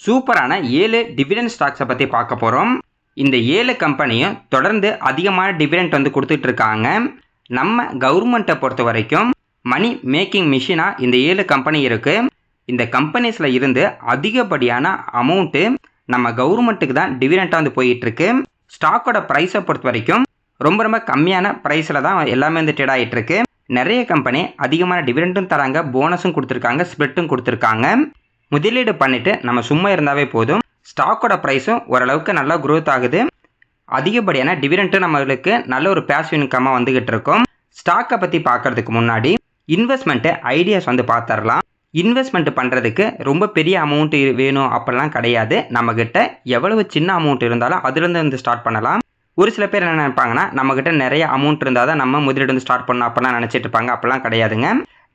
சூப்பரான 7 டிவிடெண்ட் ஸ்டாக்ஸை பற்றி பார்க்க போகிறோம். இந்த 7 கம்பெனியும் தொடர்ந்து அதிகமான டிவிடெண்ட் வந்து கொடுத்துட்டு இருக்காங்க. நம்ம கவர்மெண்ட்டை பொறுத்த வரைக்கும் மணி மேக்கிங் மிஷினாக இந்த 7 கம்பெனி இருக்குது. இந்த கம்பெனிஸில் இருந்து அதிகப்படியான அமௌண்ட்டு நம்ம கவர்மெண்ட்டுக்கு தான் டிவிடெண்ட்டாக வந்து போயிட்டுருக்கு. ஸ்டாக்கோட ப்ரைஸை பொறுத்த வரைக்கும் ரொம்ப ரொம்ப கம்மியான ப்ரைஸில் தான் எல்லாமே வந்து ட்ரேட் ஆகிட்டு இருக்கு. நிறைய கம்பெனி அதிகமான டிவிடெண்ட்டும் தராங்க, போனஸும் கொடுத்துருக்காங்க, ஸ்ப்ளிட்டும் கொடுத்துருக்காங்க. முதலீடு பண்ணிவிட்டு நம்ம சும்மா இருந்தாவே போதும். ஸ்டாக்கோட ப்ரைஸும் ஓரளவுக்கு நல்லா க்ரோத் ஆகுது. அதிகப்படியான டிவிடெண்ட்டும் நம்மளுக்கு நல்ல ஒரு பேசிவ் இன்கமாக வந்துக்கிட்டு இருக்கோம். ஸ்டாக்கை பற்றி பார்க்குறதுக்கு முன்னாடி இன்வெஸ்ட்மெண்ட்டு ஐடியாஸ் வந்து பார்த்துடலாம். இன்வெஸ்ட்மெண்ட் பண்ணுறதுக்கு ரொம்ப பெரிய அமௌண்ட் வேணும் அப்படிலாம் கிடையாது. நம்மக்கிட்ட எவ்வளவு சின்ன அமௌண்ட் இருந்தாலும் அதுலேருந்து வந்து ஸ்டார்ட் பண்ணலாம். ஒரு சில பேர் என்ன நினைப்பாங்கன்னா, நம்மக்கிட்ட நிறைய அமௌண்ட் இருந்தால் தான் நம்ம முதலீடு வந்து ஸ்டார்ட் பண்ணணும் அப்படிலாம் நினச்சிட்டு இருப்பாங்க. அப்படிலாம் கிடையாதுங்க.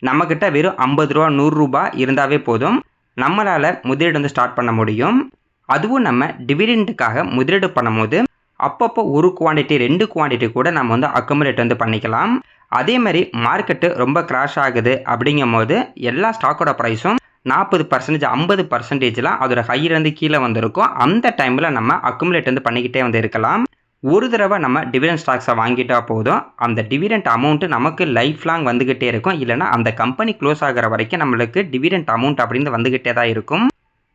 நம்மக்கிட்ட வெறும் 50 ரூபா 100 ரூபா இருந்தாவே போதும், நம்மளால் முதலீடு வந்து ஸ்டார்ட் பண்ண முடியும். அதுவும் நம்ம டிவிடெண்ட்டுக்காக முதலீடு பண்ணும்போது அப்பப்போ ஒரு குவான்டிட்டி 2 குவான்டிட்டி கூட நம்ம வந்து அக்குமுலேட் வந்து பண்ணிக்கலாம். அதே மாதிரி மார்க்கெட்டு ரொம்ப கிராஷ் ஆகுது அப்படிங்கும் போது எல்லா ஸ்டாக்கோட ப்ரைஸும் 40% 50%லாம் அதோட ஹையிலேருந்து கீழே வந்திருக்கும். அந்த டைமில் நம்ம அக்குமுலேட் வந்து பண்ணிக்கிட்டே வந்து இருக்கலாம். ஒரு தடவை நம்ம டிவிடெண்ட் ஸ்டாக்ஸை வாங்கிட்டா போதும், அந்த டிவிடெண்ட் அமௌண்ட்டு நமக்கு லைஃப் லாங் வந்துக்கிட்டே இருக்கும். இல்லைனா அந்த கம்பெனி க்ளோஸ் ஆகிற வரைக்கும் நம்மளுக்கு டிவிடெண்ட் அமௌண்ட் அப்படின்னு வந்துக்கிட்டே தான் இருக்கும்.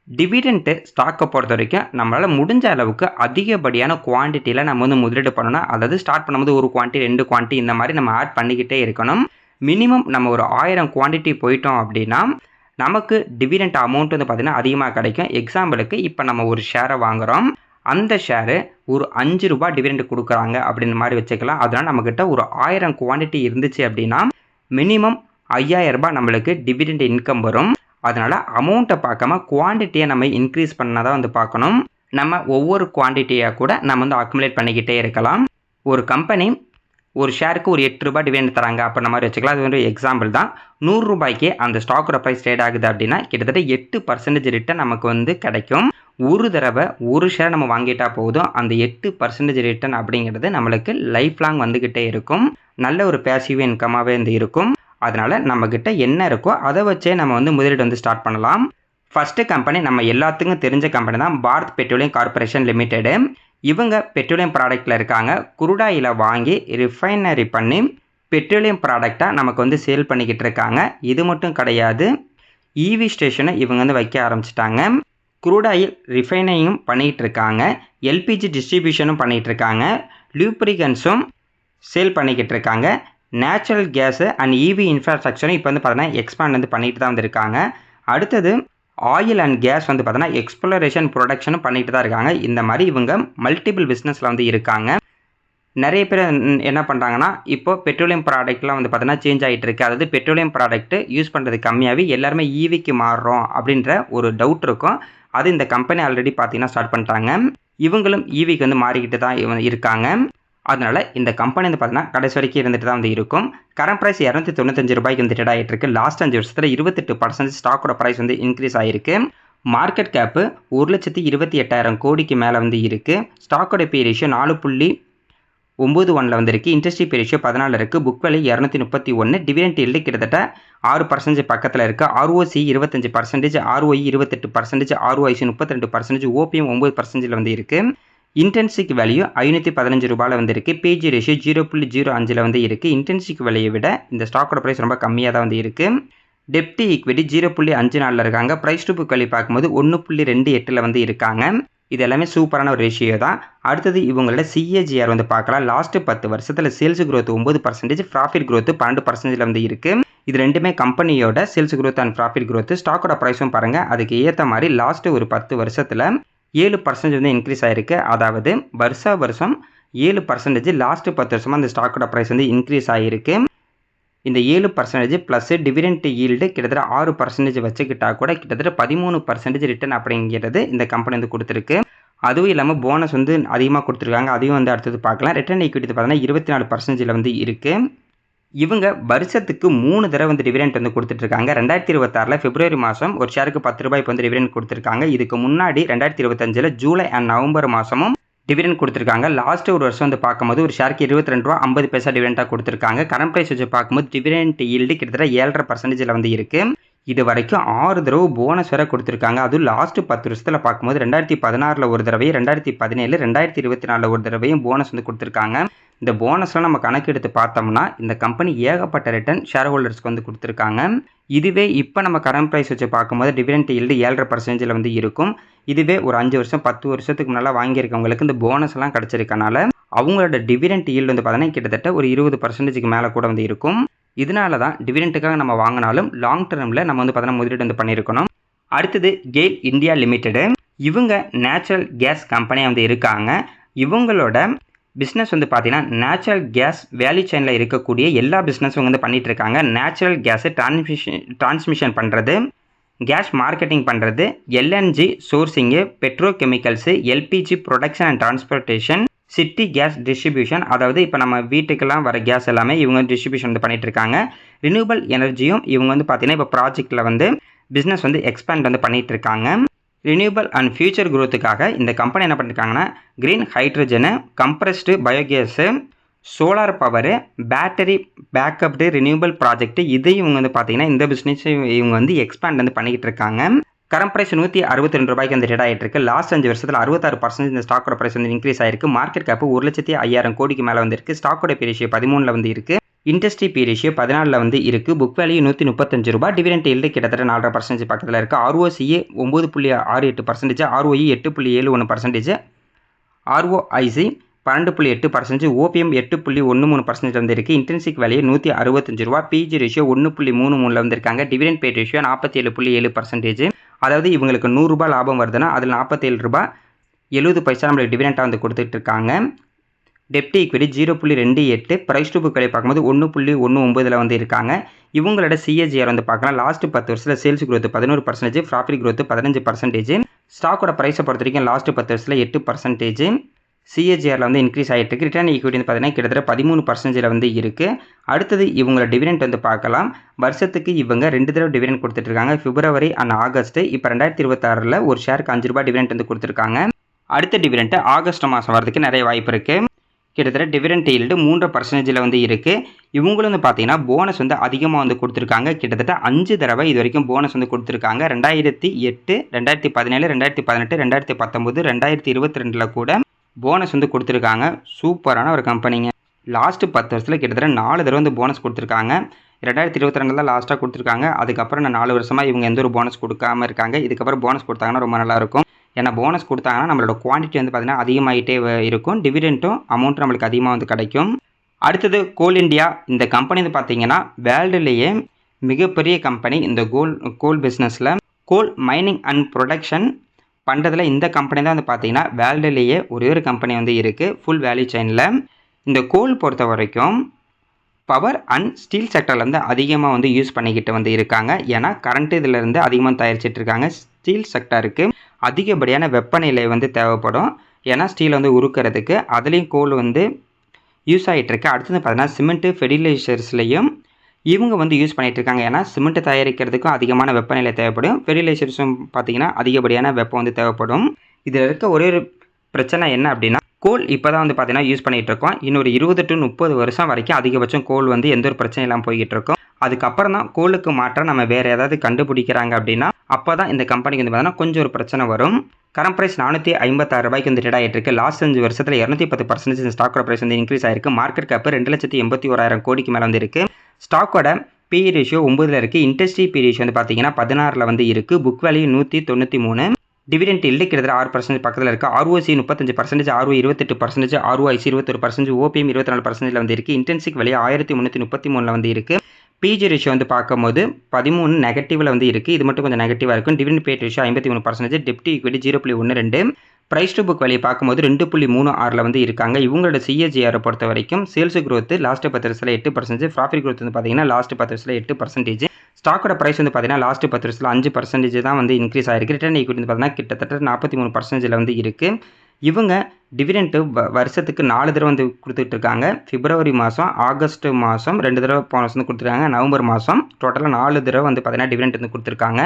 டிவிடெண்ட்டு ஸ்டாக்கை பொறுத்த வரைக்கும் நம்மளால் முடிஞ்ச அளவுக்கு அதிகப்படியான குவான்டிட்டியில் நம்ம வந்து முதலீடு பண்ணணும். அதாவது ஸ்டார்ட் பண்ணும்போது ஒரு குவான்டிட்டி 2 குவான்டிட்டி இந்த மாதிரி நம்ம ஆட் பண்ணிக்கிட்டே இருக்கணும். மினிமம் நம்ம ஒரு 1000 குவான்டிட்டி போயிட்டோம் அப்படின்னா நமக்கு டிவிடெண்ட் அமௌண்ட் வந்து பார்த்திங்கன்னா அதிகமாக கிடைக்கும். எக்ஸாம்பிளுக்கு இப்போ நம்ம ஒரு ஷேரை வாங்குகிறோம், அந்த ஷேரு ஒரு 5 ரூபா டிவிடெண்ட் கொடுக்குறாங்க அப்படின்ற மாதிரி வச்சுக்கலாம். அதனால் நம்மக்கிட்ட ஒரு 1000 குவான்டிட்டி இருந்துச்சு அப்படின்னா மினிமம் 5000 ரூபாய் நம்மளுக்கு டிவிடெண்ட் இன்கம் வரும். அதனால் அமௌண்ட்டை பார்க்காம குவான்டிட்டியை நம்ம இன்க்ரீஸ் பண்ணால் தான் வந்து பார்க்கணும். நம்ம ஒவ்வொரு குவான்டிட்டியாக கூட நம்ம வந்து அக்குமுலேட் பண்ணிக்கிட்டே இருக்கலாம். ஒரு கம்பெனி ஒரு ஷேருக்கு ஒரு 8 ரூபாய் டிவிடெண்ட் தராங்க அப்படின்ற மாதிரி வச்சுக்கலாம். அது ஒரு எக்ஸாம்பிள் தான். 100 ரூபாய்க்கு அந்த ஸ்டாக்கோட ப்ரைஸ் ட்ரேட் ஆகுது அப்படின்னா கிட்டத்தட்ட 8% ரிட்டர்ன் நமக்கு வந்து கிடைக்கும். ஒரு தடவை ஒரு ஷேர் நம்ம வாங்கிட்டா போதும், அந்த 8% ரிட்டர்ன் அப்படிங்கிறது நம்மளுக்கு லைஃப் லாங் வந்துக்கிட்டே இருக்கும். நல்ல ஒரு பேசிவ் இன்கமாகவே வந்து இருக்கும். அதனால் நம்மக்கிட்ட என்ன இருக்கோ அதை வச்சே நம்ம வந்து முதலீடு வந்து ஸ்டார்ட் பண்ணலாம். ஃபஸ்ட்டு கம்பெனி நம்ம எல்லாத்துக்கும் தெரிஞ்ச கம்பெனி தான் பாரத் பெட்ரோலியம் கார்பரேஷன் லிமிடெடு. இவங்க பெட்ரோலியம் ப்ராடக்ட்டில் இருக்காங்க. குருடாயில் வாங்கி ரிஃபைனரி பண்ணி பெட்ரோலியம் ப்ராடக்டாக நமக்கு வந்து சேல் பண்ணிக்கிட்டு இருக்காங்க. இது மட்டும் கிடையாது, இவி ஸ்டேஷனை இவங்க வந்து வைக்க ஆரம்பிச்சிட்டாங்க. குரூடாயில் ரிஃபைனையும் பண்ணிகிட்டு இருக்காங்க. எல்பிஜி டிஸ்ட்ரிபியூஷனும் பண்ணிகிட்டு இருக்காங்க. லூப்ரிகன்ஸும் சேல் பண்ணிக்கிட்டு இருக்காங்க. நேச்சுரல் கேஸு அண்ட் இவி இன்ஃப்ராஸ்ட்ரக்சரும் இப்போ வந்து பார்த்தீங்கன்னா எக்ஸ்பேண்ட் வந்து பண்ணிட்டு தான் வந்திருக்காங்க. அடுத்தது ஆயில் அண்ட் கேஸ் வந்து பார்த்தீங்கன்னா எக்ஸ்ப்ளோரேஷன் ப்ரொடக்ஷனும் பண்ணிட்டு தான் இருக்காங்க. இந்த மாதிரி இவங்க மல்டிபிள் பிஸ்னஸில் வந்து இருக்காங்க. நிறைய பேர் என்ன பண்ணுறாங்கன்னா, இப்போ பெட்ரோலியம் ப்ராடக்ட்லாம் வந்து பார்த்தீங்கன்னா சேஞ்ச் ஆகிட்டு இருக்குது. அதாவது பெட்ரோலியம் ப்ராடக்ட்டு யூஸ் பண்ணுறது கம்மியாகி எல்லாருமே ஈவிக்கு மாறுறோம் அப்படின்ற ஒரு டவுட் இருக்கும். அது இந்த கம்பெனி ஆல்ரெடி பார்த்தீங்கன்னா ஸ்டார்ட் பண்ணிட்டாங்க. இவங்களும் ஈவிக்கு வந்து மாறிக்கிட்டு தான் இருக்காங்க. அதனால் இந்த கம்பெனி வந்து பார்த்தீங்கன்னா கடைசி வரைக்கும் இருந்துட்டு தான் வந்து இருக்கும். கரண்ட் ப்ரைஸ் 295 ரூபாய்க்கு வந்து ட்ரேட் ஆகிட்டு இருக்கு. லாஸ்ட் 5 வருஷத்தில் 28% ஸ்டாக்கோட ப்ரைஸ் வந்து இன்க்ரீஸ் ஆகிருக்கு. மார்க்கெட் கேப்பு 1,28,000 கோடிக்கு மேலே வந்து இருக்குது. ஸ்டாக்கோட பி ரேஷியோ 4.91 வந்து இருக்குது. இன்ட்ரெஸ்ட் பி ரேஷியோ 14 இருக்குது. Book value 231. டிவிடெண்ட் ஈல்டு கிட்டத்தட்ட 6% பக்கத்தில் இருக்குது. ஆர்ஓசி 25%, ஆர்ஓஇ 28%, ஆர்ஓஐசி 32%, ஓபிஎம் 9% வந்து இருக்குது. இன்டென்சிக் வேல்யூ 515 ரூபாயில் வந்து இருக்குது. பிஜி ரேஷியோ 0.05 வந்து இருக்குது. இன்டென்சிக் வேல்யூவை விட இந்த ஸ்டாக்கோட ப்ரைஸ் ரொம்ப கம்மியாக தான் வந்து இருக்குது. டெப்டி ஈக்விட்டி 0.54 இருக்காங்க. ப்ரைஸ் டு புக் வேல்யூ பார்க்கும்போது 1.28 வந்து இருக்காங்க. இது எல்லாமே சூப்பரான ஒரு ரேஷியோ தான். அடுத்தது இவங்களோட சிஏஜிஆர் வந்து பார்க்கலாம். லாஸ்ட்டு 10 வருஷத்தில் சேல்ஸ் க்ரோத் 9%, ப்ராஃபிட் க்ரோத் 12% வந்து இருக்குது. இது ரெண்டுமே கம்பெனியோட sales growth and profit growth. ஸ்டாக்கோட ப்ரைஸும் பாருங்கள், அதுக்கு ஏற்ற மாதிரி லாஸ்ட்டு ஒரு 10 வருஷத்தில் 7% வந்து இன்க்ரீஸ் ஆகிருக்கு. அதாவது வருஷம் 7% லாஸ்ட்டு 10 வருஷமாக அந்த ஸ்டாக்கோட ப்ரைஸ் வந்து இன்க்ரீஸ் ஆகிருக்கு. இந்த 7% ப்ளஸ் டிவிடெண்ட் ஈல்டு கிட்டத்தட்ட 6% வச்சுக்கிட்டா கூட கிட்டத்தட்ட 13% ரிட்டர்ன் அப்படிங்கிறது இந்த கம்பெனி வந்து கொடுத்துருக்கு. அதுவும் இல்லாமல் போனஸ் வந்து அதிகமாக கொடுத்துருக்காங்க. அதையும் வந்து அடுத்தது பார்க்கலாம். ரிட்டர்ன் ஈக்விட்டி பார்த்தீங்கன்னா 24% வந்து இருக்குது. இவங்க வருஷத்துக்கு 3 தடவை வந்து டிவிடெண்ட் வந்து கொடுத்துட்ருக்காங்க. 2026 பிப்ரவரி மாதம் ஒரு ஷேருக்கு 10 ரூபாய்க்கு வந்து டிவிடெண்ட் கொடுத்துருக்காங்க. இதுக்கு முன்னாடி 2025 ஜூலை அண்ட் நவம்பர் மாதமும் டிவிடெண்ட் கொடுத்துருக்காங்க. லாஸ்ட் ஒரு வருஷம் வந்து பார்க்கும்போது ஒரு ஷேருக்கு 22 ரூபா 50 பைசா டிவிடெண்டாக கொடுத்துருக்காங்க. கரண்ட் ப்ரைஸ் வச்சு பார்க்கும்போது டிவிடெண்ட் ஈல்டு கிட்டத்தட்ட 7.5% வந்து இருக்குது. இது வரைக்கும் 6 தடவை போனஸ் வேற கொடுத்துருக்காங்க. அதுவும் லாஸ்ட் 10 வருஷத்துல பார்க்கும்போது 2016ல் ஒரு தடவையும், 2017, 2024ல் ஒரு தடவையும் போனஸ் வந்து கொடுத்துருக்காங்க. இந்த போனஸ்லாம் நம்ம கணக்கு எடுத்து பார்த்தோம்னா இந்த கம்பெனி ஏகப்பட்ட ரிட்டர்ன் ஷேர் ஹோல்டர்ஸ்க்கு வந்து கொடுத்துருக்காங்க. இதுவே இப்போ நம்ம கரண்ட் ப்ரைஸ் வச்சு பார்க்கும்போது டிவிடெண்ட் ஈல்டு 7.5% வந்து இருக்கும். இதுவே ஒரு 5 வருஷம் 10 வருஷத்துக்கு முன்னால் வாங்கியிருக்கவங்களுக்கு இந்த போனஸ்லாம் கிடச்சிருக்கனால அவங்களோட டிவிடெண்ட் ஈல்டு வந்து பார்த்தீங்கன்னா கிட்டத்தட்ட ஒரு 20%க்கு மேலே கூட வந்து இருக்கும். இதனால தான் டிவிடெண்ட்டுக்காக நம்ம வாங்கினாலும் லாங் டர்மில் நம்ம வந்து பார்த்தீங்கன்னா முதலீடு வந்து பண்ணியிருக்கணும். அடுத்தது கெயில் இந்தியா லிமிடெடு. இவங்க நேச்சுரல் கேஸ் கம்பெனியாக வந்து இருக்காங்க. இவங்களோட பிஸ்னஸ் வந்து பார்த்தீங்கன்னா நேச்சுரல் கேஸ் வேல்யூ செயினில் இருக்கக்கூடிய எல்லா பிஸ்னஸும் வந்து பண்ணிகிட்டு இருக்காங்க. நேச்சுரல் கேஸை டிரான்ஸ்மிஷன் பண்ணுறது, கேஸ் மார்க்கெட்டிங் பண்ணுறது, LNG sourcing, petrochemicals, LPG production and transportation, city gas distribution, அதாவது இப்போ நம்ம வீட்டுக்கெல்லாம் வர கேஸ் எல்லாமே இவங்க டிஸ்ட்ரிபியூஷன் வந்து பண்ணிகிட்டு இருக்காங்க. ரினியூவபிள் எனர்ஜியும் இவங்க வந்து பார்த்தீங்கன்னா இப்போ ப்ராஜெக்டில் வந்து பிஸ்னஸ் வந்து எக்ஸ்பேண்ட் வந்து பண்ணிகிட்டு இருக்காங்க. ரினியூவபிள் அண்ட் ஃபியூச்சர் க்ரோத்துக்காக இந்த கம்பெனி என்ன பண்ணியிருக்காங்கன்னா green hydrogen, compressed biogas, solar power, battery backed renewable project இதையும் இவங்க வந்து பார்த்தீங்கன்னா இந்த பிஸ்னஸ் இவங்க வந்து எக்ஸ்பேண்ட் வந்து பண்ணிக்கிட்டு இருக்காங்க. கரண்ட் ப்ரைஸ் 162 ரூபாய்க்கு வந்து ட்ரேட் ஆகிட்டு இருக்கு. லாஸ்ட் 5 வருஷத்தில் 66% இந்த ஸ்டாக்கோட ப்ரைஸ் வந்து இன்க்ரீஸ் ஆயிருக்கு. மார்க்கெட் கேப் 1,05,000 கோடிக்கு மேலே வந்து இருக்குது. ஸ்டாக்கோட பி ரேஷியோ 13ல் வந்து இருக்குது. இண்டஸ்ட்ரி பி ரேஷியோ 14ல் வந்து இருக்குது. புக் வேல்யூ 135 ரூபாய். டிவிடெண்ட் ஈல்டு கிட்டத்தட்ட 4.5% பக்கத்தில் இருக்குது. ஆர்ஓசிஏ 9.68%, ROE 8.71%, ROIC 12.8%, ஓபிஎம் 8.13% வந்து இருக்குது. இன்டென்சிக் வேல்யூ 165 ரூபா. பிஜி ரேஷியோ 1.33ல் வந்து இருக்காங்க. Dividend pay ratio 47.7%. அதாவது இவங்களுக்கு 100 ரூபாய் லாபம் வருதுன்னா அதில் 47 ரூபாய் 70 பைசா நம்மளுக்கு டிவிடெண்டாக வந்து கொடுத்துட்டு இருக்காங்க. டெப்ட் equity 0.28, price to book value பார்க்கும்போது 1.19ல் வந்து இருக்காங்க. இவங்களோட சிஏஜிஆர் வந்து பார்க்கலாம். லாஸ்ட் 10 வருஷத்தில் சேல்ஸ் growth 11%, ப்ராஃபிட் growth 15%. ஸ்டாக்கோட ப்ரைஸை பொறுத்த வரைக்கும் லாஸ்ட் 10 வருஷத்தில் 8%. சிஏஜிஆரில் வந்து இன்க்ரீஸ் ஆகிட்டு இருக்கு. ரிட்டர்ன் ஈக்விட்டி வந்து பார்த்தீங்கன்னா கிட்டத்தட்ட 13% வந்து இருக்குது. அடுத்தது இவங்களோட டிவிடெண்ட் வந்து பார்க்கலாம். வருஷத்துக்கு இவங்க 2 தடவை டிவிடெண்ட் கொடுத்துட்ருக்காங்க, பிப்ரவரி அண்ட் ஆகஸ்ட். இப்போ 2026ல் ஒரு ஷேருக்கு 5 ரூபாய் டிவிடெண்ட் வந்து கொடுத்துருக்காங்க. அடுத்த டிவிடெண்ட் ஆகஸ்ட் மாதம் வரதுக்கு நிறைய வாய்ப்பு இருக்குது. கிட்டத்தட்ட டிவிடெண்ட் ஈல்டு 3% வந்து இருக்குது. இவங்களும் வந்து பார்த்தீங்கன்னா போனஸ் வந்து அதிகமாக வந்து கொடுத்துருக்காங்க. கிட்டத்தட்ட 5 தடவை இது வரைக்கும் போனஸ் வந்து கொடுத்துருக்காங்க. 2008, 2017, 2018, 2019, 2022ல் கூட போனஸ் வந்து கொடுத்துருக்காங்க. சூப்பரான ஒரு கம்பெனிங்க. லாஸ்ட்டு 10 வருஷத்தில் கிட்டத்தட்ட 4 தடவை வந்து போனஸ் கொடுத்துருக்காங்க. 2022 தான் லாஸ்ட்டாக கொடுத்துருக்காங்க. அதுக்கப்புறம் 4 வருஷமாக இவங்க எந்த ஒரு போனஸ் கொடுக்காம இருக்காங்க. இதுக்கப்புறம் போனஸ் கொடுத்தாங்கன்னா ரொம்ப நல்லாயிருக்கும். ஏன்னா போனஸ் கொடுத்தாங்கன்னா நம்மளோட குவான்டிட்டி வந்து பார்த்திங்கன்னா அதிகமாகிட்டே இருக்கும். டிவிடெண்ட்டும் அமௌண்ட் நம்மளுக்கு அதிகமாக வந்து கிடைக்கும். அடுத்தது கோல் இண்டியா. இந்த கம்பெனி வந்து பார்த்திங்கன்னா வேர்ல்டுலேயே மிகப்பெரிய கம்பெனி. இந்த கோல் பிஸ்னஸில் கோல் மைனிங் அண்ட் ப்ரொடக்ஷன் பண்ணுறதுல இந்த கம்பெனி தான் வந்து பார்த்திங்கன்னா வேர்ல்டுலேயே ஒரே ஒரு கம்பெனி வந்து இருக்குது ஃபுல் வேல்யூ செயினில். இந்த கோல் பொறுத்த வரைக்கும் பவர் அண்ட் ஸ்டீல் செக்டரில் வந்து அதிகமாக வந்து யூஸ் பண்ணிக்கிட்டு வந்து இருக்காங்க. ஏன்னா கரண்ட்டு இதிலேருந்து அதிகமாக தயாரிச்சிட்டு இருக்காங்க. ஸ்டீல் செக்டருக்கு அதிகப்படியான வெப்பநிலை வந்து தேவைப்படும். ஏன்னா ஸ்டீல் வந்து உருக்கிறதுக்கு அதுலேயும் கோல் வந்து யூஸ் ஆகிட்டுருக்கு. அடுத்தது பார்த்தீங்கன்னா சிமெண்ட்டு ஃபெர்டிலைசர்ஸ்லையும் இவங்க வந்து யூஸ் பண்ணிகிட்டு இருக்காங்க. ஏன்னா சிமெண்ட்டு தயாரிக்கிறதுக்கும் அதிகமான வெப்பநிலை தேவைப்படும். ஃபெர்டிலைசர்ஸும் பார்த்திங்கன்னா அதிகப்படியான வெப்பம் வந்து தேவைப்படும். இதில் இருக்க ஒரே ஒரு பிரச்சனை என்ன அப்படின்னா கோல் இப்போ தான் வந்து பார்த்தீங்கன்னா யூஸ் பண்ணிகிட்டு இருக்கோம். இன்னொரு 20 to 30 வருஷம் வரைக்கும் அதிகபட்சம் கோல் வந்து எந்த ஒரு பிரச்சனை இல்லாமல் போய்கிட்டு இருக்கும். அதுக்கப்புறம் தான் கோலுக்கு மாற்ற நம்ம வேறு ஏதாவது கண்டுபிடிக்கிறாங்க அப்படின்னா அப்போ தான் இந்த கம்பெனிக்கு வந்து பார்த்தீங்கன்னா கொஞ்சம் ஒரு பிரச்சனை வரும். கரண்ட் ப்ரைஸ் 456 ரூபாய்க்கு வந்து ட்ரேட் ஆகிட்டு இருக்கு. லாஸ்ட் 5 வருஷத்தில் 210% இந்த ஸ்டாக்கோட ப்ரைஸ் வந்து இன்க்ரீஸ் ஆயிருக்கு. மார்க்கெட் கேப் 2,81,000 கோடிக்கு மேலே வந்து இருக்குது. ஸ்டாக்கோட பி ரேஷியோ 9ல் இருக்குது. இண்டஸ்ட்ரி பி ரேஷியோ வந்து பார்த்தீங்கன்னா 16ல் வந்து இருக்குது. Book value 193. டிவிடெண்ட் ஈல்டு கிட்டத்தட்ட 6% பக்கத்தில் இருக்குது. ROC 35%, ROE 28%, ROIC 21%, OPM 24% வந்து இருக்குது. இன்டென்சிக் வேல்யூ 1333ல் வந்து இருக்குது. பிஜி ரேஷியோ வந்து பார்க்கும்போது 13 நெகட்டிவில் வந்து இருக்குது. இது மட்டும் கொஞ்சம் நெகட்டிவாக இருக்கும். டிவிடெண்ட் பே ரேஷியோ 53%, டெப்ட் equity 0.12, price to book value பார்க்கும்போது 2.36ல் வந்து இருக்காங்க. இவங்களோட சிஏஜிஆரை பொறுத்த வரைக்கும் சேல்ஸ் growth லாஸ்ட் 10 வருஷத்தில் 8%, ப்ராஃபிட் growth வந்து பார்த்தீங்கன்னா லாஸ்ட் 10 வருஷத்தில் 8%. ஸ்டாக்கோட ப்ரைஸ் வந்து பார்த்தீங்கன்னா லாஸ்ட் 10 வருஷத்தில் 5% தான் வந்து இன்க்ரீஸ் ஆகிருக்கு. ரிட்டர்ன் ஈக்விட்டி வந்து பார்த்தீங்கன்னா கிட்டத்தட்ட 43%ல் வந்து இருக்குது. இவங்க டிவிடெண்ட்டு வருஷத்துக்கு 4 தடவை வந்து கொடுத்துட்டு இருக்காங்க. பிப்ரவரி மாதம், ஆகஸ்ட் மாதம் 2 தடவை போனஸ் வந்து கொடுத்துருக்காங்க. நவம்பர் மாதம் டோட்டலாக 4 தடவை வந்து பார்த்தீங்கன்னா டிவிடெண்ட் வந்து கொடுத்துருக்காங்க.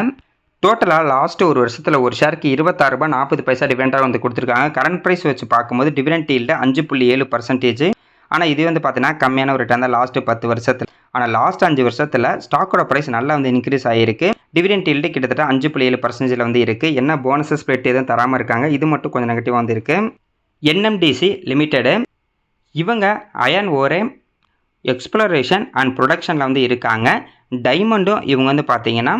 டோட்டலாக லாஸ்ட் ஒரு வருஷத்தில் ஒரு ஷேருக்கு 26 ரூபாய் 40 பைசா டிவிடெண்டாக வந்து கொடுத்துருக்காங்க. கரண்ட் ப்ரைஸ் வச்சு பார்க்கும்போது டிவிடெண்ட் ஈல்டு 5.7%, ஆனால் இது வந்து பார்த்தீங்கன்னா கம்மியான ஒரு ரிட்டர்ன் தான் லாஸ்ட்டு 10 வருஷத்தில். ஆனால் லாஸ்ட் 5 வருஷத்தில் ஸ்டாக்கோட ப்ரைஸ் நல்லா வந்து இன்க்ரீஸ் ஆகிருக்கு. டிவிடெண்ட் ஈல்டு கிட்டத்தட்ட 5.7% வந்து இருக்குது. என்ன போனஸஸ் ஸ்ப்ளிட் எதுவும் தராமல் இருக்காங்க. இது மட்டும் கொஞ்சம் நெகட்டிவாக வந்து இருக்குது. என்எம்டிசி லிமிடெடு இவங்க அயன் ஓரே எக்ஸ்ப்ளரேஷன் அண்ட் ப்ரொடக்ஷனில் வந்து இருக்காங்க. டைமண்டும் இவங்க வந்து பார்த்தீங்கன்னா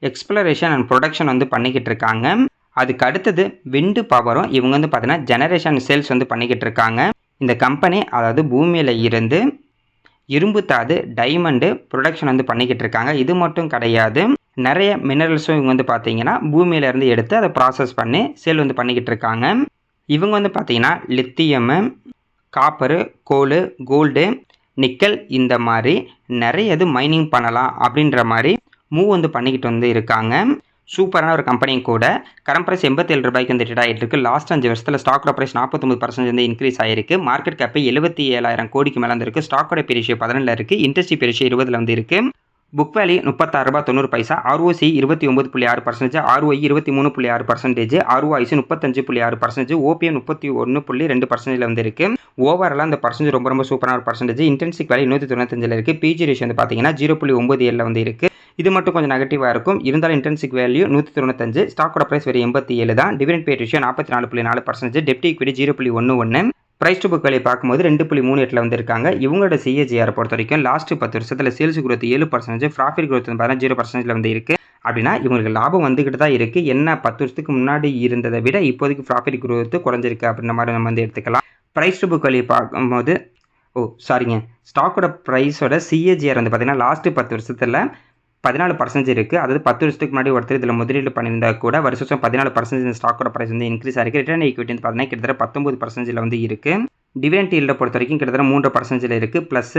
எக்ஸ்ப்ளரேஷன் அண்ட் ப்ரொடக்ஷன் வந்து பண்ணிக்கிட்டு இருக்காங்க. அதுக்கு அடுத்தது விண்டு பவரும் இவங்க வந்து பார்த்தீங்கன்னா ஜெனரேஷன் சேல்ஸ் வந்து பண்ணிக்கிட்டு இருக்காங்க. இந்த கம்பெனி அதாவது பூமியில் இருந்து இரும்பு தாது டைமண்டு ப்ரொடக்ஷன் வந்து பண்ணிக்கிட்டு இருக்காங்க. இது மட்டும் கிடையாது, நிறைய மினரல்ஸும் இவங்க வந்து பார்த்தீங்கன்னா பூமியிலேருந்து எடுத்து அதை ப்ராசஸ் பண்ணி சேல் வந்து பண்ணிக்கிட்டு இருக்காங்க. இவங்க வந்து பார்த்தீங்கன்னா லித்தியமு, காப்பரு, கோலு, கோல்டு, நிக்கல் இந்த மாதிரி நிறைய இது மைனிங் பண்ணலாம் அப்படின்ற மாதிரி மூவ் வந்து பண்ணிக்கிட்டு வந்து இருக்காங்க. சூப்பரான ஒரு கம்பெனியும் கூட. கரண்ட் ப்ரைஸ் 87 ரூபாய்க்கு வந்து ட்ரேட் ஆகிட்டு இருக்கு. லாஸ்ட் 5 வருஷத்தில் ஸ்டாக்கோட ப்ரைஸ் 49% வந்து இன்க்ரீஸ் ஆகிருக்கு. மார்க்கெட் கேப் 77,000 கோடிக்கு மேலே வந்து இருக்குது. ஸ்டாக்கோட பெரிஷியோ 14 இருக்குது. இண்டஸ்ட்ரி பெரிஷியோ 20 வந்து இருக்குது. புக் வேல்யூ 36 ரூபாய் 90 ROC 29.6%, ROI 23.6%, ROIC 35.6%, OPM 31.2% வந்து இருக்குது. ஓவராலாக அந்த பர்சன்டேஜ் ரொம்ப ரொம்ப சூப்பரான ஒரு பர்சன்டேஜ். இன்டென்சிக் வேல்யூ 195 இருக்குது. பிஜி ரேஷியோ வந்து பார்த்தீங்கன்னா 0.97 வந்து இருக்குது. இது மட்டும் கொஞ்சம் நெகட்டிவாக இருக்கும். இருந்தாலும் இன்டென்சிக் வேல்யூ 195, ஸ்டாக்கோட ப்ரைஸ் வெறும் 87 தான். டிவிடெண்ட் பே ரேஷியோ 44.4%, டெப்ட் equity 0.11, price to book value பார்க்கும்போது 2.38 வந்து இருக்காங்க. இவங்களோட CAGR பொறுத்த வரைக்கும் லாஸ்ட் 10 வருஷத்தில் சேல்ஸ் growth 7%, ப்ராஃபிட் growth வந்து 0% வந்து இருக்குது. அப்படின்னா இவங்களுக்கு லாபம் வந்துக்கிட்டு தான் இருக்குது. என்ன 10 வருஷத்துக்கு முன்னாடி இருந்ததை விட இப்போதைக்கு ப்ராஃபிட் growth குறைஞ்சிருக்கு அப்படின்ற மாதிரி நம்ம வந்து எடுத்துக்கலாம். ப்ரைஸ் டு புக் வேல்யூ பார்க்கும்போது ஸ்டாக்கோட ப்ரைஸோட CAGR வந்து பார்த்தீங்கன்னா லாஸ்ட்டு 10 வருஷத்தில் 14% இருக்குது. அதாவது 10 வருஷத்துக்கு முன்னாடி ஒருத்தர் இதில் முதலீடு பண்ணியிருந்தா கூட வருஷம் 14% ஸ்டாக்கோட ப்ரைஸ் வந்து இன்க்ரீஸ் ஆகிருக்கு. ரிட்டர்ன் ஈக்விட்டி வந்து பார்த்தீங்கன்னா கிட்டத்தட்ட 19% வந்து இருக்குது. டிவிடெண்ட் ஈல்டை பொறுத்த வரைக்கும் கிட்டத்தட்ட 3% இருக்குது. ப்ளஸ்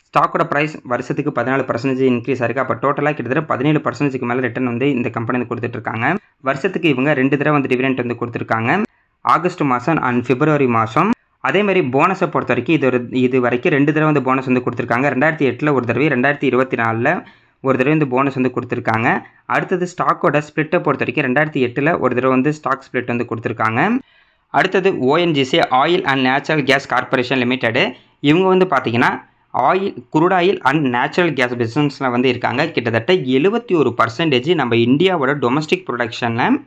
ஸ்டாக்கோட ப்ரைஸ் வருஷத்துக்கு 14% இன்க்ரீஸ் ஆகிருக்கு. அப்போ டோட்டலாக கிட்டத்தட்ட 17%க்கு மேலே ரிட்டர்ன் வந்து இந்த கம்பெனி வந்து கொடுத்துட்ருக்காங்க. வருஷத்துக்கு இவங்க 2 தடவை வந்து டிவிடெண்ட் வந்து கொடுத்துருக்காங்க, ஆகஸ்ட் மாதம் அண்ட் பிப்ரவரி மாதம். அதேமாதிரி போனஸை பொறுத்த வரைக்கும் இது வரைக்கும் 2 தடவை வந்து போனஸ் வந்து கொடுத்துருக்காங்க. 2008 ஒரு தடவை, 2024 ஒரு தடவை வந்து போனஸ் வந்து கொடுத்துருக்காங்க. அடுத்தது ஸ்டாக்கோட ஸ்ப்ளிட்டை பொறுத்த வரைக்கும் 2008 ஒரு தடவை வந்து ஸ்டாக் ஸ்ப்ளிட் வந்து கொடுத்துருக்காங்க. அடுத்தது ONGC oil and natural gas corporation limited இவங்க வந்து பார்த்தீங்கன்னா crude oil and natural gas பிஸ்னஸில் வந்து இருக்காங்க. கிட்டத்தட்ட 71% நம்ம இந்தியாவோட டொமஸ்டிக் ப்ரொடக்ஷனில்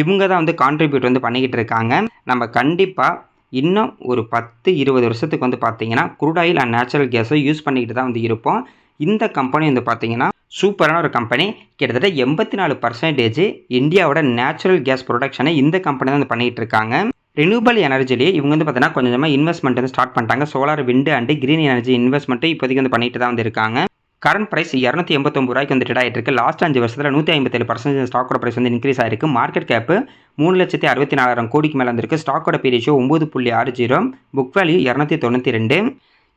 இவங்க தான் வந்து கான்ட்ரிபியூட் வந்து பண்ணிக்கிட்டு இருக்காங்க. நம்ம கண்டிப்பாக இன்னும் ஒரு 10-20 வருஷத்துக்கு வந்து பார்த்தீங்கன்னா குரூட் ஆயில் அண்ட் நேச்சுரல் கேஸை யூஸ் பண்ணிக்கிட்டு தான் வந்து இருப்போம். இந்த கம்பெனி வந்து பார்த்தீங்கன்னா சூப்பரான ஒரு கம்பெனி. கிட்டத்தட்ட 84% இந்தியாவோட நேச்சுரல் கேஸ் ப்ரொடக்ஷனை இந்த கம்பெனி தான் வந்து பண்ணிகிட்டு இருக்காங்க. ரினியூவபிள் எனர்ஜிலேயே இவங்க வந்து பார்த்தீங்கன்னா கொஞ்சமாக இன்வெஸ்ட்மெண்ட் வந்து ஸ்டார்ட் பண்ணிட்டாங்க. Solar, wind and green energy investment இப்போதைக்கு வந்து பண்ணிட்டு தான் வந்து இருக்காங்க. கரண்ட் ப்ரைஸ் 289 ரூபாய்க்கு வந்து ட்ரேட் ஆகிட்டு இருக்கு. லாஸ்ட் 5 வருஷத்தில் 157% ஸ்டாக்கோட ப்ரைஸ் வந்து இன்க்ரீஸ் ஆயிருக்கு. மார்க்கெட் கேப் 3,64,000 கோடிக்கு மேலே வந்துருக்கு. ஸ்டாக்கோட P ratio 9.60, book value 292.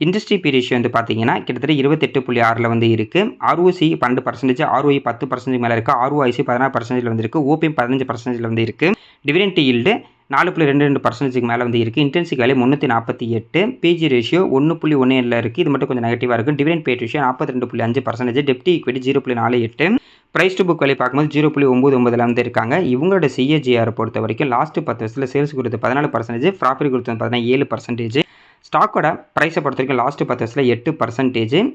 Industry P ratio வந்து பார்த்தீங்கன்னா கிட்டத்தட்ட 28.6 வந்து இருக்குது. ROC 12%, ROI 10% மேலே இருக்குது. ROIC 16% வந்து இருக்குது. OPM 15% வந்து இருக்குது. டிவிடெண்ட் ஈல்டு 4.22% மேலே வந்து இருக்குது. இன்டென்சிக் வேல்யூ 348, பிஜி ரேஷியோ 1.17 இருக்குது. இது மட்டும் கொஞ்சம் நெகட்டிவாக இருக்குது. டிவிடெண்ட் பே ரேஷியோ 42.5%, டெப்ட் equity 0.48, price to book value பார்க்கும்போது 0.99 வந்து இருக்காங்க. இவங்களோட CAGR பொறுத்த வரைக்கும் லாஸ்ட்டு 10 வருஷத்தில் சேல்ஸ் growth 14%, ப்ராஃபிட் growth வந்து பார்த்தீங்கன்னா 7%. ஸ்டாக்கோட ப்ரைஸை பொறுத்த வரைக்கும் லாஸ்ட்டு 10 வருஷத்தில் 8%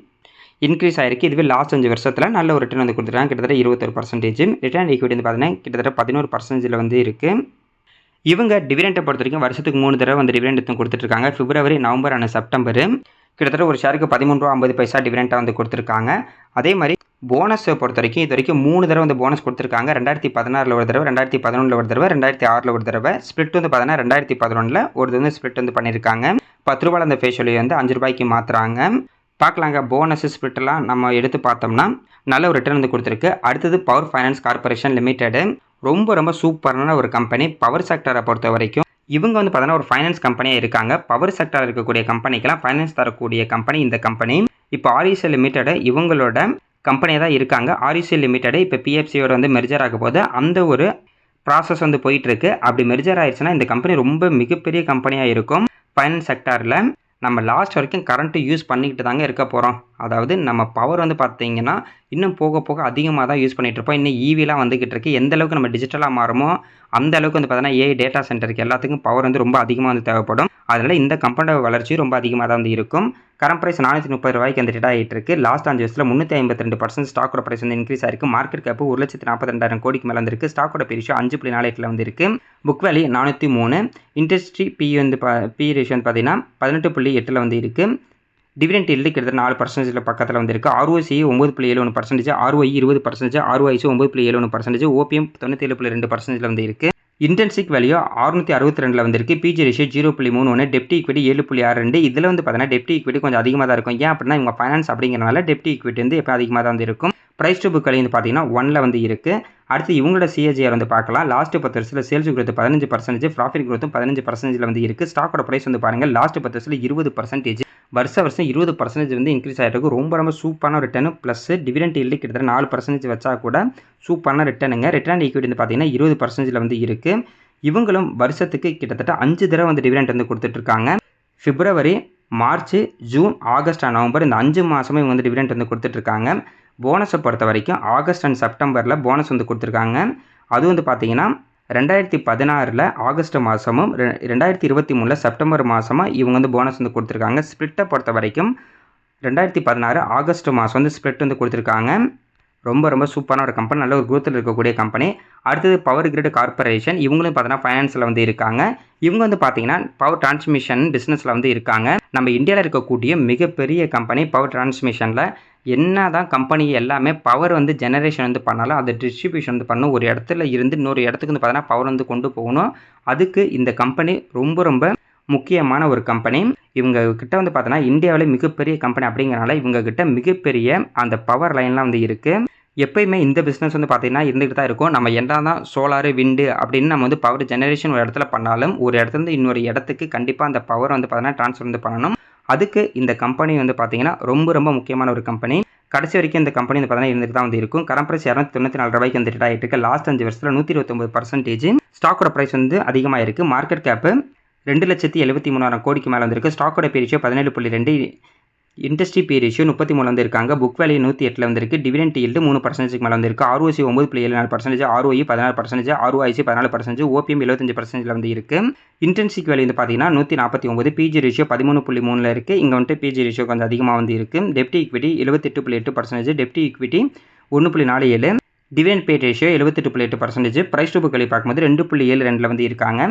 இன்க்ரீஸ் ஆகிருக்கு. இதுவே லாஸ்ட் 5 வருஷத்தில் நல்ல ஒரு ரிட்டர்ன் வந்து கொடுத்துருக்காங்க. கிட்டத்தட்ட 21%. ரிட்டர்ன் ஈக்விட்டி வந்து பார்த்தீங்கன்னா கிட்டத்தட்ட 11% வந்து இருக்குது. இவங்க டிவிடெண்ட்டை பொறுத்த வரைக்கும் வருஷத்துக்கு 3 தடவை வந்து டிவிடெண்ட் எடுத்து கொடுத்துட்ருக்காங்க. பிப்ரவரி, நவம்பர் அண்ட் செப்டம்பர். கிட்டத்தட்ட ஒரு ஷேருக்கு 13.50 டிவிடெண்ட்டாக வந்து கொடுத்துருக்காங்க. அதே மாதிரி போனஸை பொறுத்த வரைக்கும் இது வரைக்கும் 3 தடவை வந்து போனஸ் கொடுத்துருக்காங்க. 2016 ஒரு தடவை, 2011 ஒரு தடவை, 2006 ஒரு தடவை. ஸ்ப்ளிட் வந்து பார்த்தீங்கன்னா 2011 ஒரு வந்து ஸ்ப்ளிட் வந்து பண்ணியிருக்காங்க. 10 ரூபாயில் அந்த ஃபேஸ் வேல்யூ வந்து 5 ரூபாய்க்கு மாற்றுறாங்க. பார்க்கலாங்க. போனஸ் ஸ்ப்ளிட்டெல்லாம் நம்ம எடுத்து பார்த்தோம்னா நல்ல ஒரு ரிட்டர்ன் வந்து கொடுத்துருக்கு. அடுத்தது பவர் ஃபைனான்ஸ் கார்பரேஷன் லிமிடெடு ரொம்ப சூப்பரான ஒரு கம்பெனி. பவர் செக்டரை பொறுத்த வரைக்கும் இவங்க வந்து பார்த்தீங்கன்னா ஒரு ஃபைனான்ஸ் கம்பெனியாக இருக்காங்க. பவர் செக்டரில் இருக்கக்கூடிய கம்பெனிக்கெல்லாம் ஃபைனான்ஸ் தரக்கூடிய கம்பெனி இந்த கம்பெனி. இப்போ RECL லிமிடெடு இவங்களோட கம்பெனியாக தான் இருக்காங்க. RECL லிமிடெடு இப்போ PFCயோட வந்து மெர்ஜர் ஆக போது அந்த ஒரு ப்ராசஸ் வந்து போயிட்டுருக்கு. அப்படி மெர்ஜர் ஆயிடுச்சுன்னா இந்த கம்பெனி ரொம்ப மிகப்பெரிய கம்பெனியாக இருக்கும். ஃபைனான்ஸ் செக்டாரில் நம்ம லாஸ்ட் வரைக்கும் கரண்ட்டு யூஸ் பண்ணிக்கிட்டு தாங்க இருக்க போகிறோம். அதாவது நம்ம பவர் வந்து பார்த்தீங்கன்னா இன்னும் போக போக அதிகமாக தான் யூஸ் பண்ணிகிட்டு இருப்போம். இன்னும் ஈவிலாம் வந்துக்கிட்டு இருக்குது. எந்த அளவுக்கு நம்ம டிஜிட்டலாக மாறுமோ அந்த அளவுக்கு வந்து பார்த்தீங்கன்னா ஏஐ டேட்டா சென்டருக்கு எல்லாத்துக்கும் பவர் வந்து ரொம்ப அதிகமாக வந்து தேவைப்படும். அதனால் இந்த கம்பெனியோட வளர்ச்சி ரொம்ப அதிகமாக தான் வந்து இருக்கும். கரண்ட் ப்ரைஸ் ₹430 வந்து ட்ரேட் ஆகிட்டு இருக்குது. லாஸ்ட் 5 வருஷத்தில் 352% ஸ்டாக்கோட ப்ரைஸ் வந்து இன்க்ரீஸ் ஆயிருக்கு. மார்க்கெட் கேப் 1,42,000 கோடிக்கு மேலே வந்துருக்கு. ஸ்டாக்கோட பி ரேஷியோ 5.48 வந்து இருக்குது. Book value 403. இண்டஸ்ட்ரி பி வந்து பி ரேஷியோ வந்து பார்த்தீங்கன்னா 18.8 வந்து இருக்குது. டிவிடெண்ட் ஈல்டு கிட்டத்தட்ட 4% பக்கத்தில் வந்து இருக்குது. ஆர்ஓசி 9.71%, ROI 20%, ROIC 9.71%, ஓபிஎம் 97.2% வந்து இருக்குது. இன்டென்சிக் வேல்யூ 662 வந்து இருக்குது. பிஜி ரேஷியோ 0.31, டெப்ட் ஈக்விட்டி 7.62. இதில் வந்து பார்த்தீங்கன்னா டெப்ட் ஈக்விட்டி கொஞ்சம் அதிகமாக தான் இருக்கும். ஏன் அப்படின்னா இவங்க ஃபைனான்ஸ் அப்படிங்கிறனால டெப்ட் ஈக்விட்டி வந்து எப்போ அதிகமாக தான் வந்து இருக்கும். ப்ரைஸ் டு புக் வேல்யூ வந்து பார்த்தீங்கன்னா 1ல் வந்து இருக்குது. அடுத்து இவங்களோட சிஏஜிஆர் வந்து பார்க்கலாம். லாஸ்ட் 10 வருஷத்தில் சேல்ஸ் growth 15%, ப்ராஃபிட் growth 15% வந்து இருக்குது. ஸ்டாக்கோட ப்ரைஸ் வந்து பாருங்கள் லாஸ்ட் 10 வருஷத்தில் 20%, வருஷம் 20% வந்து இன்க்ரீஸ் ஆகிட்டு இருக்கும். ரொம்ப சூப்பரான ரிட்டர்னு ப்ளஸ் டிவிடெண்ட் ஈல்டு கிட்டத்தட்ட 4% வச்சா கூட சூப்பரான ரிட்டர்னுங்க. ரிட்டர்ன் ஈக்விட்டி வந்து பார்த்தீங்கன்னா 20% வந்து இருக்குது. இவங்களும் வருஷத்துக்கு கிட்டத்தட்ட 5 தடவை வந்து டிவிடெண்ட் வந்து கொடுத்துட்ருக்காங்க. February, March, June, August and November இந்த 5 மாதமே இவங்க வந்து டிவிடெண்ட் வந்து கொடுத்துட்ருக்காங்க. போனஸை பொறுத்த வரைக்கும் ஆகஸ்ட் அண்ட் செப்டம்பரில் போனஸ் வந்து கொடுத்துருக்காங்க. அது வந்து பார்த்தீங்கன்னா 2016 ஆகஸ்ட் மாதமும் 2023 செப்டம்பர் மாதமாக இவங்க வந்து போனஸ் வந்து கொடுத்துருக்காங்க. ஸ்ப்ளிட்டை பொறுத்த வரைக்கும் 2016 ஆகஸ்ட் மாதம் வந்து ஸ்ப்ளிட் வந்து கொடுத்துருக்காங்க. ரொம்ப சூப்பரான ஒரு கம்பெனி, நல்ல ஒரு குரோத்தில் இருக்கக்கூடிய கம்பெனி. அடுத்தது பவர் கிரிட் கார்பரேஷன். இவங்களும் பார்த்தீங்கன்னா ஃபைனான்ஸில் வந்து இருக்காங்க. இவங்க வந்து பார்த்தீங்கன்னா பவர் டிரான்ஸ்மிஷன் பிஸ்னஸில் வந்து இருக்காங்க. நம்ம இந்தியாவில் இருக்கக்கூடிய மிகப்பெரிய கம்பெனி பவர் டிரான்ஸ்மிஷனில். என்ன தான் கம்பெனி எல்லாமே பவர் வந்து ஜெனரேஷன் வந்து பண்ணாலும் அதை டிஸ்ட்ரிபியூஷன் வந்து பண்ணணும். ஒரு இடத்துல இருந்து இன்னொரு இடத்துக்கு வந்து பார்த்தீங்கன்னா பவர் வந்து கொண்டு போகணும். அதுக்கு இந்த கம்பெனி ரொம்ப முக்கியமான ஒரு கம்பெனி. இவங்க கிட்ட வந்து பார்த்தீங்கன்னா இந்தியாவிலே மிகப்பெரிய கம்பெனி அப்படிங்கிறனால இவங்க கிட்ட மிகப்பெரிய அந்த பவர் லைன்லாம் வந்து இருக்குது. எப்பயுமே இந்த பிஸ்னஸ் வந்து பார்த்தீங்கன்னா இருந்துகிட்டு தான் இருக்கும். நம்ம என்ன தான் சோலாரு, விண்டு அப்படின்னு நம்ம வந்து பவர் ஜெனரேஷன் ஒரு இடத்துல பண்ணாலும் ஒரு இடத்துலேருந்து இன்னொரு இடத்துக்கு கண்டிப்பாக அந்த பவர் வந்து பார்த்தீங்கன்னா ட்ரான்ஸ்ஃபர் வந்து பண்ணணும். அதுக்கு இந்த கம்பெனி வந்து பார்த்தீங்கன்னா ரொம்ப முக்கியமான ஒரு கம்பெனி. கடைசி வரைக்கும் இந்த கம்பெனி வந்து பார்த்தீங்கன்னா இருந்துட்டு தான் வந்து இருக்கும். கரண்ட் ப்ரைஸ் ₹294 வந்து ட்ரேட் ஆகிட்டு இருக்கு. லாஸ்ட் 5 வருஷத்தில் 129%. ஸ்டாக்கோட ப்ரைஸ் வந்து அதிகமாக இருக்குது. மார்க்கெட் கேப்பு 2,73,000 கோடிக்கு மேலே வந்திருக்கு. ஸ்டாக்கோட P ratio 17.2, industry P ratio 33 வந்து இருக்காங்க. புக் வேல்யூ 108 வந்து இருக்குது. டிவிடெண்ட் ஈல்டு 3% மேலே வந்து இருக்குது. ROC 9.74%, ROE 16%, ROIC 14%, OPM 75% வந்து இருக்குது. இன்டென்சிக் வேல்யூ வந்து பார்த்தீங்கன்னா 149, பிஜி ரேஷியோ 13.3 இருக்குது. இங்கே வந்துட்டு பிஜி ரேஷியோ கொஞ்சம் அதிகமாக வந்து இருக்குது. டெப்ட் ஈக்விட்டி 78.8%, டெப்ட் equity 1.47, dividend pay ratio 78.8%, price to book value பார்க்கும்போது 2.72 வந்து இருக்காங்க.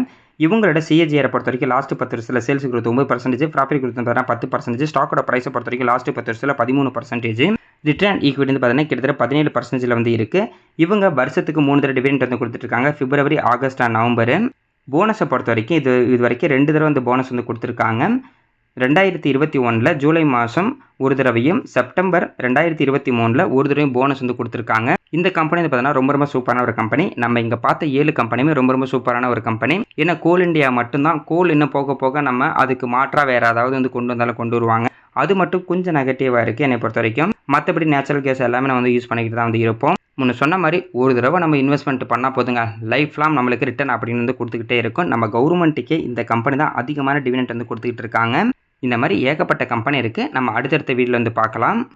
இவங்களோட சிஏஜிஆரை பொறுத்த வரைக்கும் லாஸ்ட் 10 வருஷத்தில் சேல்ஸ் growth 9%, ப்ராஃபிட் growth பார்த்தீங்கன்னா 10%, ஸ்டாக்கோட ப்ரைஸை பொறுத்த வரைக்கும் லாஸ்ட் 10 வருஷத்தில் 13%, ரிட்டர்ன் ஈக்விட்டி வந்து பார்த்தீங்கன்னா கிட்டத்தட்ட 17% வந்து இருக்குது. இவங்க வருஷத்துக்கு 3 தடவை டிவிடெண்ட் வந்து கொடுத்துட்ருக்காங்க. பிப்ரவரி, ஆகஸ்ட் அண்ட் நவம்பர். போனஸை பொறுத்த வரைக்கும் இது வரைக்கும் 2 தடவை வந்து போனஸ் வந்து கொடுத்துருக்காங்க. 2021 ஜூலை மாதம் ஒரு தடவையும், செப்டம்பர் 2023 ஒரு தடவையும் போனஸ் வந்து கொடுத்துருக்காங்க. இந்த கம்பெனி வந்து பார்த்தீங்கன்னா ரொம்ப சூப்பரான ஒரு கம்பெனி. நம்ம இங்கே பார்த்த 7 கம்பெனியுமே ரொம்ப சூப்பரான ஒரு கம்பெனி. ஏன்னா கோல் இண்டியா மட்டும்தான். கோல் இன்னும் போக நம்ம அதுக்கு மாற்றாக வேறு ஏதாவது வந்து கொண்டு வந்தாலும் கொண்டு வருவாங்க. அது மட்டும் கொஞ்சம் நெகட்டிவாக இருக்குது என்னை பொறுத்த வரைக்கும். மற்றபடி நேச்சுரல் கேஸ் எல்லாமே நம்ம வந்து யூஸ் பண்ணிக்கிட்டு தான் வந்து இருப்போம். முன்ன சொன்ன மாதிரி ஒரு தடவை நம்ம இன்வெஸ்ட்மெண்ட் பண்ணால் போதுங்க, லைஃப் லாங் நம்மளுக்கு ரிட்டர்ன் அப்படின்னு வந்து கொடுத்துக்கிட்டே இருக்கும். நம்ம கவர்மெண்ட்டுக்கே இந்த கம்பெனி தான் அதிகமான டிவிடெண்ட் வந்து கொடுத்துக்கிட்டு இருக்காங்க. இந்த மாதிரி ஏகப்பட்ட கம்பெனி இருக்குது. நம்ம அடுத்தடுத்த வீடியோவில் வந்து பார்க்கலாம்.